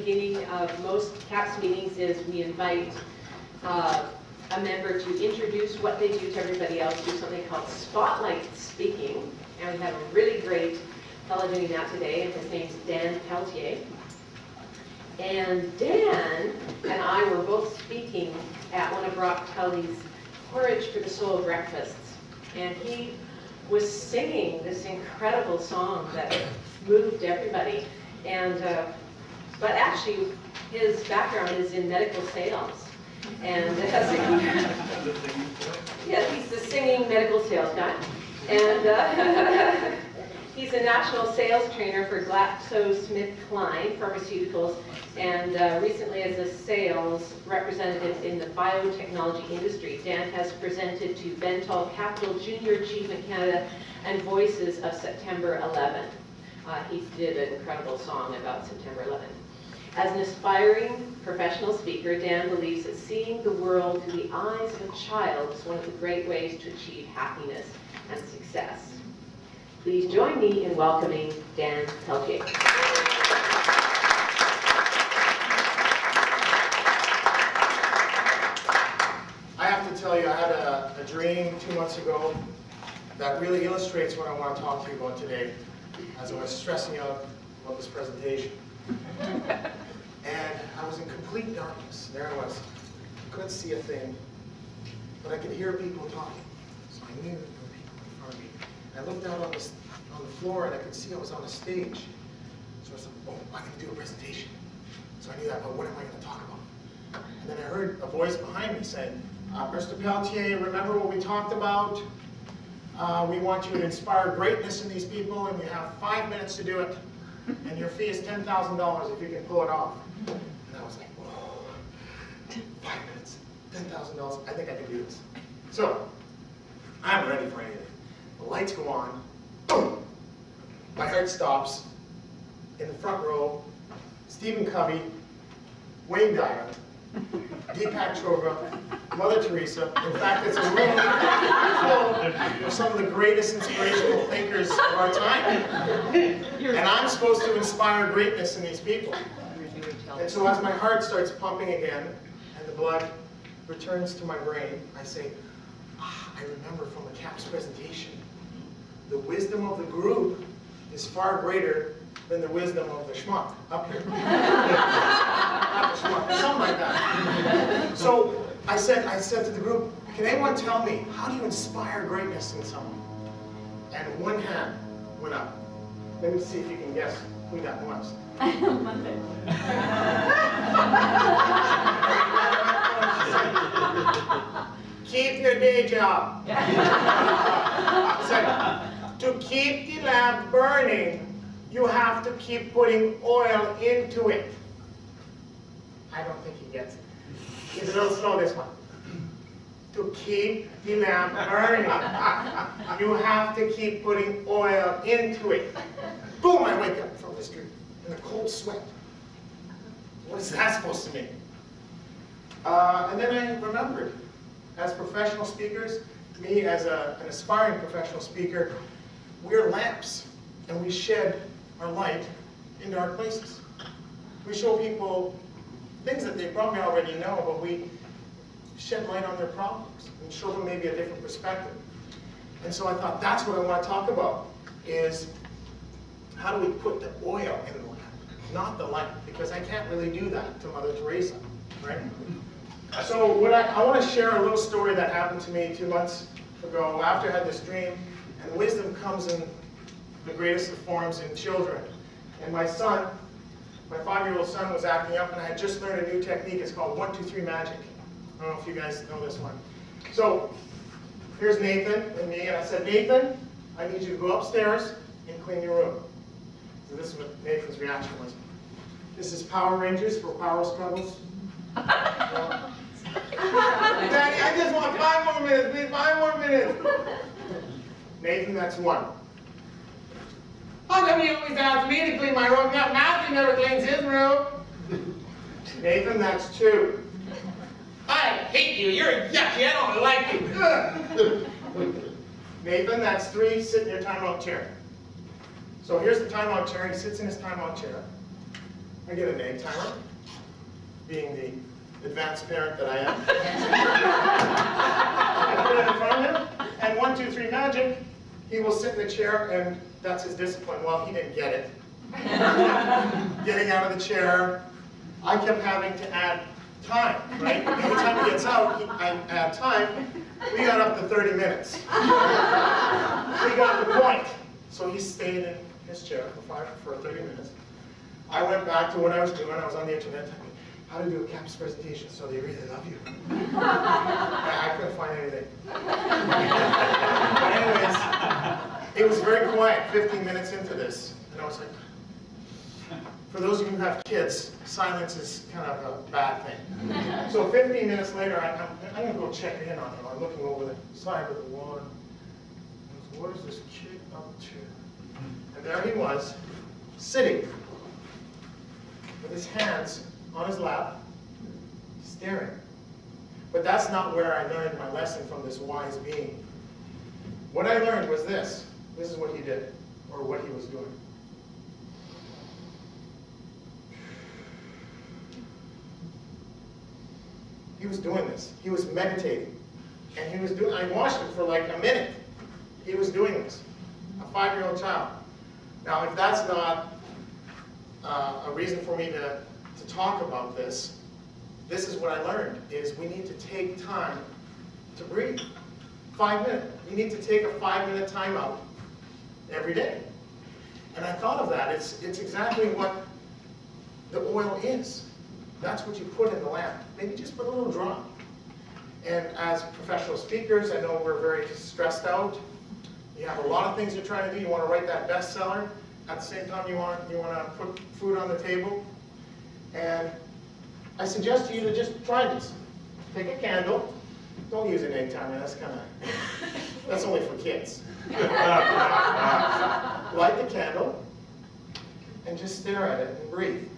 beginning of most CAPS meetings is we invite a member to introduce what they do to everybody else, do something called Spotlight Speaking. And we have a really great fellow doing that today, and his name's Dan Pelletier. And Dan and I were both speaking at one of Rock Tully's Porridge for the Soul breakfasts. And he was singing this incredible song that moved everybody. And but actually, his background is in medical sales. And yeah, he's the singing medical sales guy. And he's a national sales trainer for GlaxoSmithKline Pharmaceuticals, and recently as a sales representative in the biotechnology industry. Dan has presented to Bentall Capital Junior Achievement Canada and Voices of September 11. He did an incredible song about September 11. As an aspiring professional speaker, Dan believes that seeing the world through the eyes of a child is one of the great ways to achieve happiness and success. Please join me in welcoming Dan Pelletier. I have to tell you, I had a dream 2 months ago that really illustrates what I want to talk to you about today, as I was stressing out about this presentation. And I was in complete darkness. There I was. I couldn't see a thing, but I could hear people talking. So I knew there were people in front of me. And I looked out on the floor and I could see I was on a stage. So I was like, oh, I'm going to do a presentation. So I knew that, but what am I going to talk about? And then I heard a voice behind me saying, Mr. Pelletier, remember what we talked about? We want you to inspire greatness in these people, and you have 5 minutes to do it. And your fee is $10,000 if you can pull it off. And I was like, whoa, 5 minutes, $10,000, I think I can do this. So, I'm ready for anything. The lights go on, boom, my heart stops. In the front row, Stephen Covey, Wayne Dyer, Deepak Chopra, Mother Teresa. In fact, it's a room full of some of the greatest inspirational thinkers of our time. And I'm supposed to inspire greatness in these people. And so as my heart starts pumping again, and the blood returns to my brain, I say, I remember from the CAPS presentation, the wisdom of the group is far greater than the wisdom of the schmuck up here. Not the schmuck, something like that. So I said to the group, can anyone tell me, how do you inspire greatness in someone? And one hand went up. Let me see if you can guess who that was. Keep your day job. Said, to keep the lamp burning, you have to keep putting oil into it. I don't think he gets it. He's a little slow, this one. To keep the lamp burning, you have to keep putting oil into it. Boom, I wake up from the street in a cold sweat. What is that supposed to mean? And then I remembered, as professional speakers, me as an aspiring professional speaker, we're lamps, and we shed our light in dark places. We show people things that they probably already know, but we shed light on their problems and show them maybe a different perspective. And so I thought that's what I want to talk about, is how do we put the oil in the lamp, not the light, because I can't really do that to Mother Teresa, right? So what I want to share a little story that happened to me 2 months ago after I had this dream, and wisdom comes in the greatest of forms in children. And my son, my 5-year-old son, was acting up, and I had just learned a new technique. It's called 1, 2, 3 magic. I don't know if you guys know this one. So here's Nathan and me, and I said, Nathan, I need you to go upstairs and clean your room. So this is what Nathan's reaction was. This is Power Rangers for power struggles. Daddy, I just want 5 more minutes, please, 5 more minutes. Nathan, that's 1. How come you always ask me to clean my room? Matthew never cleans his room. Nathan, that's 2. I hate you. You're yucky. I don't like you. Nathan, that's 3. Sit in your timeout chair. So here's the timeout chair. He sits in his timeout chair. I get an egg timer, being the advanced parent that I am. I put it in front of him, and 1, 2, 3 magic, he will sit in the chair, and that's his discipline. Well, he didn't get it. Getting out of the chair, I kept having to add time, right? Every time he gets out, I add time. We got up to 30 minutes. We got the point. So he stayed in his chair for 30 minutes. I went back to what I was doing. I was on the internet typing how to do a CAPS presentation so they really love you. I couldn't find anything. But anyways, it was very quiet 15 minutes into this. And I was like, for those of you who have kids, silence is kind of a bad thing. So 15 minutes later, I'm going to go check in on him. I'm looking over the side of the wall. And what is this kid up to? And there he was, sitting with his hands on his lap, staring. But that's not where I learned my lesson from this wise being. What I learned was this. This is what he did, or what he was doing. He was doing this. He was meditating. And he was doing, I watched him for like a minute. He was doing this. A 5-year-old child. Now, if that's not a reason for me to talk about this, this is what I learned, is we need to take time to breathe. 5 minutes. You need to take a 5-minute time out every day. And I thought of that. It's exactly what the oil is. That's what you put in the lamp. Maybe just put a little drop. And as professional speakers, I know we're very stressed out. You have a lot of things you're trying to do. You want to write that bestseller. At the same time, you want to put food on the table. And I suggest to you to just try this. Take a candle. Don't use an egg timer. That's only for kids. Light the candle and just stare at it and breathe.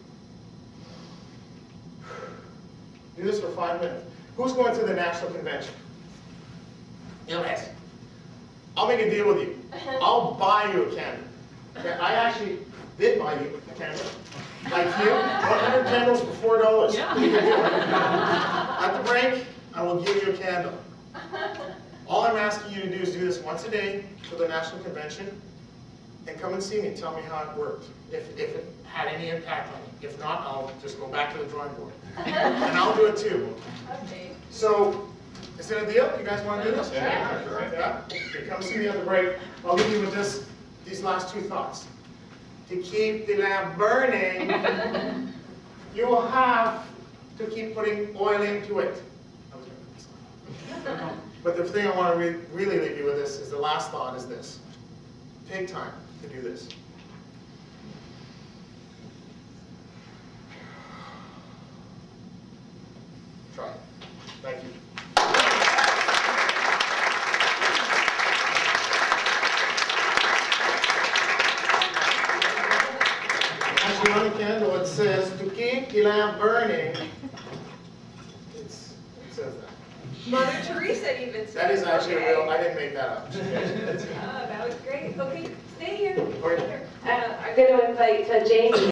Do this for 5 minutes. Who's going to the National Convention? Yes. I'll make a deal with you. I'll buy you a candle. Okay, I actually did buy you a candle. Like you, 100 candles for $4. Yeah. At the break, I will give you a candle. All I'm asking you to do is do this once a day for the National Convention, and come and see me. Tell me how it worked, if it had any impact on you. If not, I'll just go back to the drawing board. And I'll do it too. Okay. So, is it a deal? You guys want to do this? Yeah. Yeah? Okay, come see me at the break. I'll leave you with these last 2 thoughts. To keep the lamp burning, you will have to keep putting oil into it. But the thing I want to really leave you with this is the last thought is this. Take time to do this. Try it. Thank you. Actually, on the candle it says, to keep the lamp burning. It says that. Mother Teresa even said. That is actually okay. real. I didn't make that up. Oh, that was great. Okay, stay here. Okay. I'm going to invite Jamie.